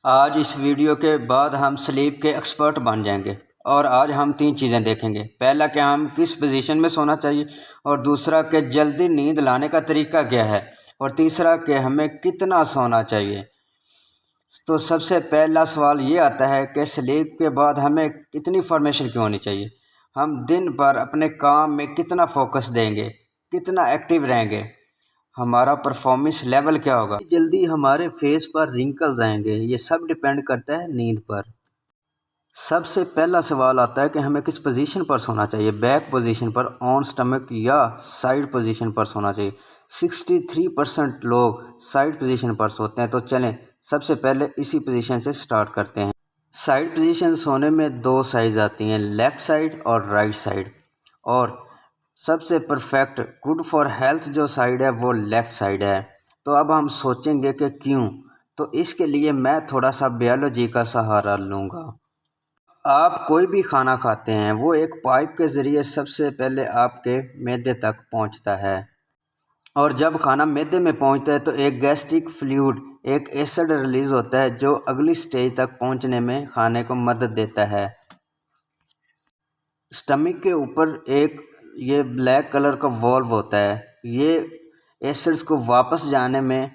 آج اس ویڈیو کے بعد ہم سلیپ کے ایکسپرٹ بن جائیں گے، اور آج ہم 3 چیزیں دیکھیں گے۔ پہلا کہ ہم کس پوزیشن میں سونا چاہیے، اور دوسرا کہ جلدی نیند لانے کا طریقہ کیا ہے، اور تیسرا کہ ہمیں کتنا سونا چاہیے۔ تو سب سے پہلا سوال یہ آتا ہے کہ سلیپ کے بعد ہمیں کتنی فارمیشن کیوں ہونی چاہیے؟ ہم دن بھر اپنے کام میں کتنا فوکس دیں گے، کتنا ایکٹیو رہیں گے، ہمارا پرفارمنس لیول کیا ہوگا، جلدی ہمارے فیس پر رنکلز آئیں گے۔ یہ سب ڈیپینڈ کرتا ہے نیند پر۔ سب سے پہلا سوال آتا ہے کہ ہمیں کس پوزیشن پر سونا چاہیے۔ بیک پوزیشن پر، آن سٹمک یا سائیڈ پوزیشن پر سونا چاہیے۔ 63% لوگ سائیڈ پوزیشن پر سوتے ہیں۔ تو چلیں سب سے پہلے اسی پوزیشن سے سٹارٹ کرتے ہیں۔ سائیڈ پوزیشن سونے میں 2 سائز آتی ہیں، لیفٹ سائیڈ اور رائٹ سائیڈ، اور سب سے پرفیکٹ گڈ فار ہیلتھ جو سائیڈ ہے وہ لیفٹ سائیڈ ہے۔ تو اب ہم سوچیں گے کہ کیوں، تو اس کے لیے میں تھوڑا سا بیولوجی کا سہارا لوں گا۔ آپ کوئی بھی کھانا کھاتے ہیں، وہ ایک پائپ کے ذریعے سب سے پہلے آپ کے معدے تک پہنچتا ہے، اور جب کھانا معدے میں پہنچتا ہے تو ایک گیسٹرک فلوئڈ، ایک ایسڈ ریلیز ہوتا ہے جو اگلی سٹیج تک پہنچنے میں کھانے کو مدد دیتا ہے۔ سٹمک کے اوپر ایک یہ بلیک کلر کا والو ہوتا ہے، یہ ایسڈز کو واپس جانے میں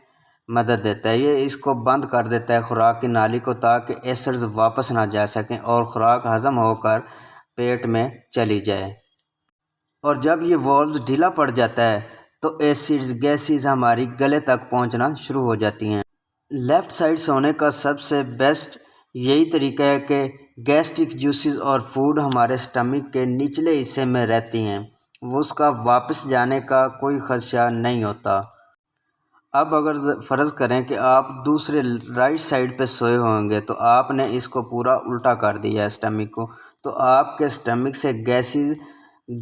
مدد دیتا ہے۔ یہ اس کو بند کر دیتا ہے خوراک کی نالی کو، تاکہ ایسڈز واپس نہ جا سکیں اور خوراک ہضم ہو کر پیٹ میں چلی جائے۔ اور جب یہ والوز ڈھیلا پڑ جاتا ہے تو ایسڈز گیسز ہماری گلے تک پہنچنا شروع ہو جاتی ہیں۔ لیفٹ سائیڈ سونے کا سب سے بیسٹ یہی طریقہ ہے کہ گیسٹرک جوسز اور فوڈ ہمارے سٹمک کے نچلے حصے میں رہتی ہیں، وہ اس کا واپس جانے کا کوئی خدشہ نہیں ہوتا۔ اب اگر فرض کریں کہ آپ دوسرے رائٹ سائیڈ پہ سوئے ہوں گے، تو آپ نے اس کو پورا الٹا کر دیا ہے سٹمک کو، تو آپ کے سٹمک سے گیسز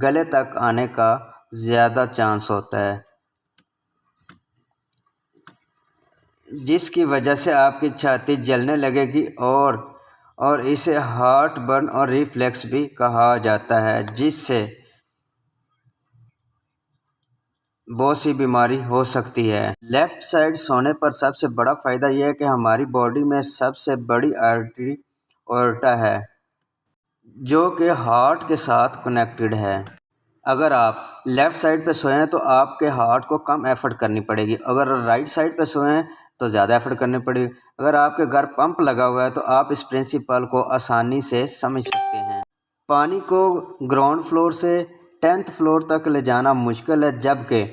گلے تک آنے کا زیادہ چانس ہوتا ہے، جس کی وجہ سے آپ کی چھاتی جلنے لگے گی، اور اسے ہارٹ برن اور ریفلیکس بھی کہا جاتا ہے، جس سے بہت سی بیماری ہو سکتی ہے۔ لیفٹ سائیڈ سونے پر سب سے بڑا فائدہ یہ ہے کہ ہماری باڈی میں سب سے بڑی آرٹری اورٹا ہے، جو کہ ہارٹ کے ساتھ کنیکٹڈ ہے۔ اگر آپ لیفٹ سائیڈ پہ سوئے ہیں تو آپ کے ہارٹ کو کم ایفرٹ کرنی پڑے گی، اگر رائٹ سائیڈ پہ سوئے ہیں تو زیادہ ایفرٹ کرنی پڑے گی۔ اگر آپ کے گھر پمپ لگا ہوا ہے تو آپ اس پرنسپل کو آسانی سے سمجھ سکتے ہیں۔ پانی کو گراؤنڈ فلور سے 10th فلور تک لے جانا مشکل ہے، جبکہ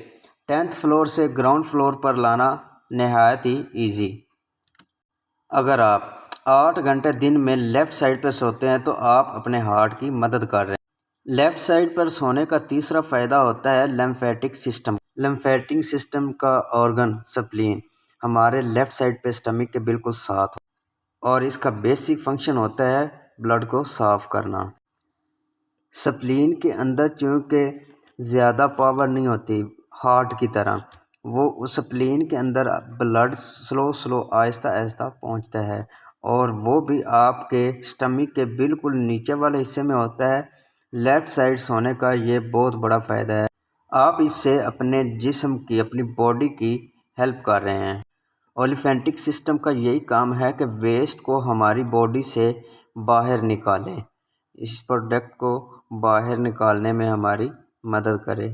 10th فلور سے گراؤنڈ فلور پر لانا نہایت ہی ایزی۔ اگر آپ 8 گھنٹے دن میں لیفٹ سائیڈ پہ سوتے ہیں تو آپ اپنے ہارٹ کی مدد کر رہے ہیں۔ لیفٹ سائیڈ پر سونے کا تیسرا فائدہ ہوتا ہے لیمفیٹک سسٹم۔ لیمفیٹک سسٹم کا آرگن سپلین ہمارے لیفٹ سائیڈ پہ سٹمک کے بالکل ساتھ ہو، اور اس کا بیسک فنکشن ہوتا ہے بلڈ کو صاف کرنا۔ سپلین کے اندر چونکہ زیادہ پاور نہیں ہوتی ہارٹ کی طرح، وہ سپلین کے اندر بلڈ سلو آہستہ آہستہ پہنچتا ہے، اور وہ بھی آپ کے سٹمک کے بالکل نیچے والے حصے میں ہوتا ہے۔ لیفٹ سائیڈ سونے کا یہ بہت بڑا فائدہ ہے، آپ اس سے اپنے جسم کی، اپنی باڈی کی ہیلپ کر رہے ہیں۔ لیمفیٹک سسٹم کا یہی کام ہے کہ ویسٹ کو ہماری باڈی سے باہر نکالے، اس پروڈکٹ کو باہر نکالنے میں ہماری مدد کرے،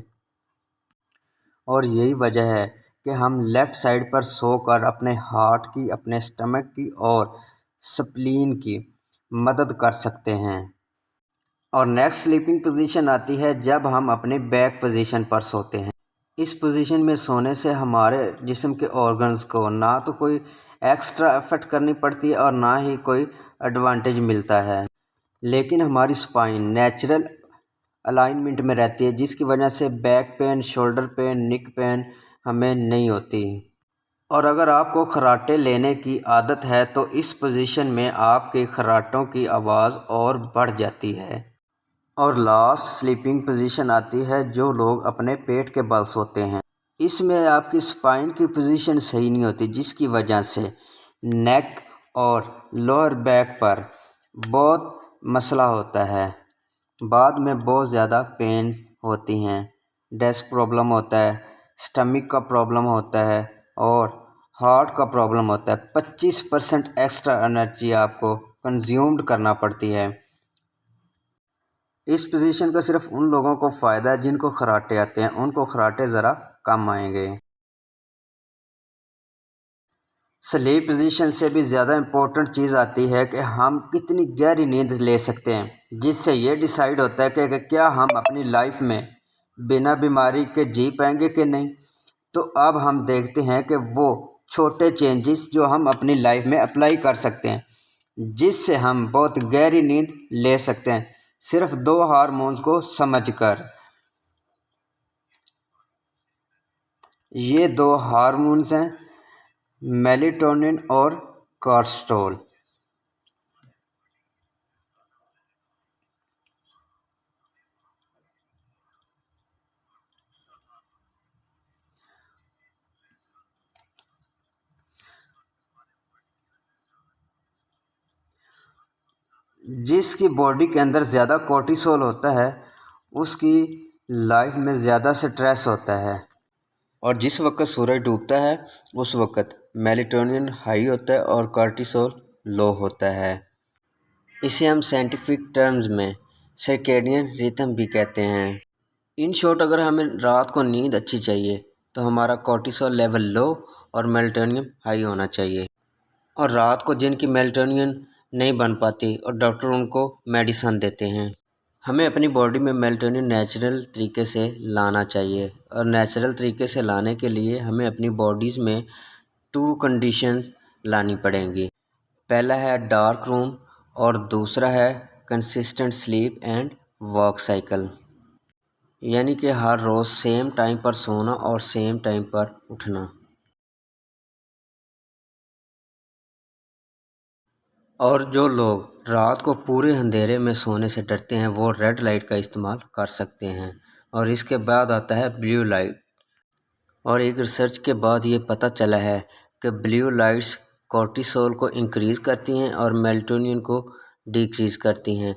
اور یہی وجہ ہے کہ ہم لیفٹ سائیڈ پر سو کر اپنے ہارٹ کی، اپنے سٹمک کی اور سپلین کی مدد کر سکتے ہیں۔ اور نیکسٹ سلیپنگ پوزیشن آتی ہے جب ہم اپنے بیک پوزیشن پر سوتے ہیں۔ اس پوزیشن میں سونے سے ہمارے جسم کے آرگنز کو نہ تو کوئی ایکسٹرا ایفرٹ کرنی پڑتی ہے اور نہ ہی کوئی ایڈوانٹیج ملتا ہے، لیکن ہماری سپائن نیچرل الائنمنٹ میں رہتی ہے، جس کی وجہ سے بیک پین، شولڈر پین، نیک پین ہمیں نہیں ہوتی۔ اور اگر آپ کو خراٹے لینے کی عادت ہے تو اس پوزیشن میں آپ کے خراٹوں کی آواز اور بڑھ جاتی ہے۔ اور لاسٹ سلیپنگ پوزیشن آتی ہے جو لوگ اپنے پیٹ کے بل سوتے ہیں۔ اس میں آپ کی سپائن کی پوزیشن صحیح نہیں ہوتی، جس کی وجہ سے نیک اور لوئر بیک پر بہت مسئلہ ہوتا ہے، بعد میں بہت زیادہ پین ہوتی ہیں، ڈیسک پرابلم ہوتا ہے، سٹمک کا پرابلم ہوتا ہے، اور ہارٹ کا پرابلم ہوتا ہے، 25% ایکسٹرا انرجی آپ کو کنزیومڈ کرنا پڑتی ہے۔ اس پوزیشن کا صرف ان لوگوں کو فائدہ ہے جن کو خراٹے آتے ہیں، ان کو خراٹے ذرا کم آئیں گے۔ سلیپ پوزیشن سے بھی زیادہ امپورٹنٹ چیز آتی ہے کہ ہم کتنی گہری نیند لے سکتے ہیں، جس سے یہ ڈیسائیڈ ہوتا ہے کہ کیا ہم اپنی لائف میں بنا بیماری کے جی پائیں گے کہ نہیں۔ تو اب ہم دیکھتے ہیں کہ وہ چھوٹے چینجز جو ہم اپنی لائف میں اپلائی کر سکتے ہیں، جس سے ہم بہت گہری نیند لے سکتے ہیں، صرف 2 ہارمونز کو سمجھ کر۔ یہ 2 ہارمونز ہیں میلیٹونن اور کورٹیسول۔ جس کی باڈی کے اندر زیادہ کورٹیسول ہوتا ہے اس کی لائف میں زیادہ سٹریس ہوتا ہے، اور جس وقت سورج ڈوبتا ہے اس وقت میلیٹونن ہائی ہوتا ہے اور کورٹیسول لو ہوتا ہے۔ اسے ہم سائنٹیفک ٹرمز میں سرکیڈین ریتھم بھی کہتے ہیں۔ ان شارٹ، اگر ہمیں رات کو نیند اچھی چاہیے تو ہمارا کورٹیسول لیول لو اور میلیٹونن ہائی ہونا چاہیے، اور رات کو جن کی میلیٹونن نہیں بن پاتی اور ڈاکٹر ان کو میڈیسن دیتے ہیں۔ ہمیں اپنی باڈی میں میلیٹونن نیچرل طریقے سے لانا چاہیے، اور نیچرل طریقے سے لانے کے لیے ہمیں اپنی باڈیز میں 2 کنڈیشنز لانی پڑیں گی۔ پہلا ہے ڈارک روم اور دوسرا ہے consistent sleep and work cycle, یعنی کہ ہر روز سیم ٹائم پر سونا اور سیم ٹائم پر اٹھنا۔ اور جو لوگ رات کو پورے اندھیرے میں سونے سے ڈرتے ہیں وہ ریڈ لائٹ کا استعمال کر سکتے ہیں، اور اس کے بعد آتا ہے بلیو لائٹ۔ اور ایک ریسرچ کے بعد یہ پتہ چلا ہے کہ بلیو لائٹس کورٹیسول کو انکریز کرتی ہیں اور میلیٹونن کو ڈیکریز کرتی ہیں۔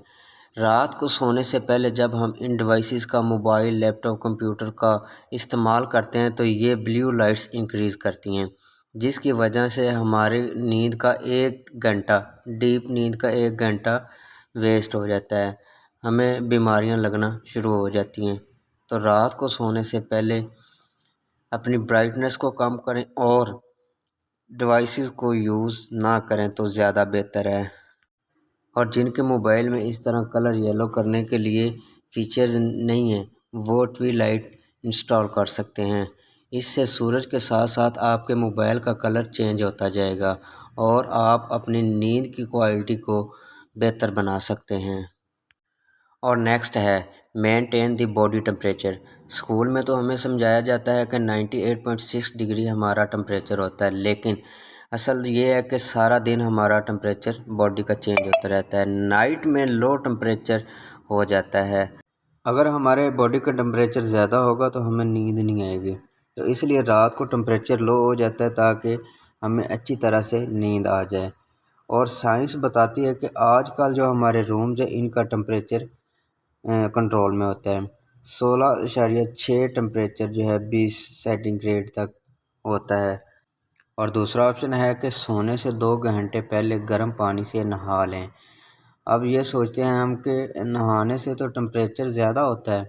رات کو سونے سے پہلے جب ہم ان ڈیوائسز کا، موبائل، لیپ ٹاپ، کمپیوٹر کا استعمال کرتے ہیں تو یہ بلیو لائٹس انکریز کرتی ہیں، جس کی وجہ سے ہماری نیند کا 1 گھنٹہ، ڈیپ نیند کا 1 گھنٹہ ویسٹ ہو جاتا ہے، ہمیں بیماریاں لگنا شروع ہو جاتی ہیں۔ تو رات کو سونے سے پہلے اپنی برائٹنس کو کم کریں اور ڈیوائسز کو یوز نہ کریں تو زیادہ بہتر ہے۔ اور جن کے موبائل میں اس طرح کلر یلو کرنے کے لیے فیچرز نہیں ہیں وہ ٹوی لائٹ انسٹال کر سکتے ہیں۔ اس سے سورج کے ساتھ ساتھ آپ کے موبائل کا کلر چینج ہوتا جائے گا اور آپ اپنی نیند کی کوالٹی کو بہتر بنا سکتے ہیں۔ اور نیکسٹ ہے maintain the body temperature. School میں تو ہمیں سمجھایا جاتا ہے کہ 98.6 ڈگری ہمارا ٹمپریچر ہوتا ہے، لیکن اصل یہ ہے کہ سارا دن ہمارا ٹمپریچر باڈی کا چینج ہوتا رہتا ہے، نائٹ میں لو ٹمپریچر ہو جاتا ہے۔ اگر ہمارے باڈی کا ٹمپریچر زیادہ ہوگا تو ہمیں نیند نہیں آئے گی، تو اس لیے رات کو ٹمپریچر لو ہو جاتا ہے تاکہ ہمیں اچھی طرح سے نیند آ جائے۔ اور سائنس بتاتی ہے کہ آج کل جو ہمارے رومز ہیں ان کا ٹمپریچر کنٹرول میں ہوتا ہے، 16.6 ٹمپریچر جو ہے 20 سینٹی گریڈ تک ہوتا ہے۔ اور دوسرا آپشن ہے کہ سونے سے 2 گھنٹے پہلے گرم پانی سے نہا لیں۔ اب یہ سوچتے ہیں ہم کہ نہانے سے تو ٹمپریچر زیادہ ہوتا ہے،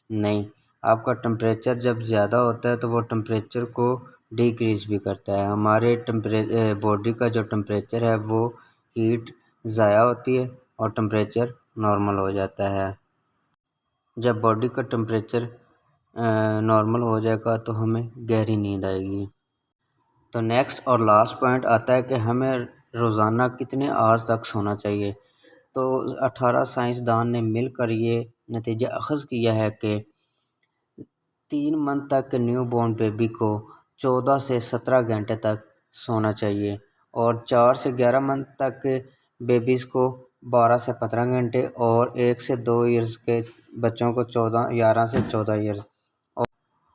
نہیں، آپ کا ٹمپریچر جب زیادہ ہوتا ہے تو وہ ٹمپریچر کو ڈیکریز بھی کرتا ہے۔ ہمارے باڈی کا جو ٹمپریچر ہے وہ ہیٹ ضائع ہوتی ہے اور ٹمپریچر نارمل ہو جاتا ہے۔ جب باڈی کا ٹمپریچر نارمل ہو جائے گا تو ہمیں گہری نیند آئے گی۔ تو نیکسٹ اور لاسٹ پوائنٹ آتا ہے کہ ہمیں روزانہ کتنے آورز تک سونا چاہیے۔ تو 18 سائنسدان نے مل کر یہ نتیجہ اخذ کیا ہے کہ 3 منتھ تک کے نیو بورن بیبی کو 14 سے 17 گھنٹے تک سونا چاہیے، اور 4 سے 11 منتھ تک کے بیبیز کو 12 سے 15 گھنٹے، اور 1 سے 2 ایئرز کے بچوں کو 11 سے 14 ایئرز،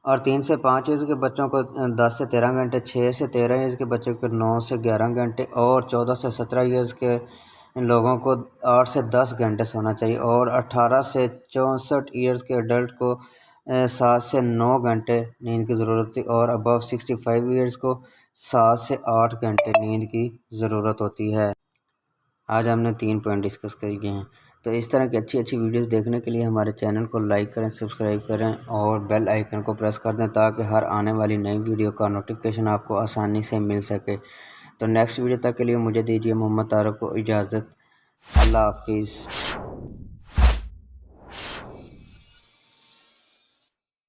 اور 3 سے 5 ایئرز کے بچوں کو 10 سے 13 گھنٹے، 6 سے 13 ایئرز کے بچوں کو 9 سے 11 گھنٹے، اور 14 سے 17 ایئرز کے لوگوں کو 8 سے 10 گھنٹے سونا چاہیے، اور 18 سے 64 ایئرز کے ایڈلٹ کو 7 سے 9 گھنٹے نیند کی ضرورت تھی، اور ابو 65 ایئرز کو 7 سے 8 گھنٹے نیند کی ضرورت ہوتی ہے۔ آج ہم نے 3 پوائنٹ ڈسکس کیے ہیں۔ تو اس طرح کی اچھی اچھی ویڈیوز دیکھنے کے لیے ہمارے چینل کو لائک کریں، سبسکرائب کریں اور بیل آئیکن کو پریس کر دیں تاکہ ہر آنے والی نئی ویڈیو کا نوٹیفیکیشن آپ کو آسانی سے مل سکے۔ تو نیکسٹ ویڈیو تک کے لیے مجھے دیجیے محمد طارق کو اجازت۔ اللہ حافظ۔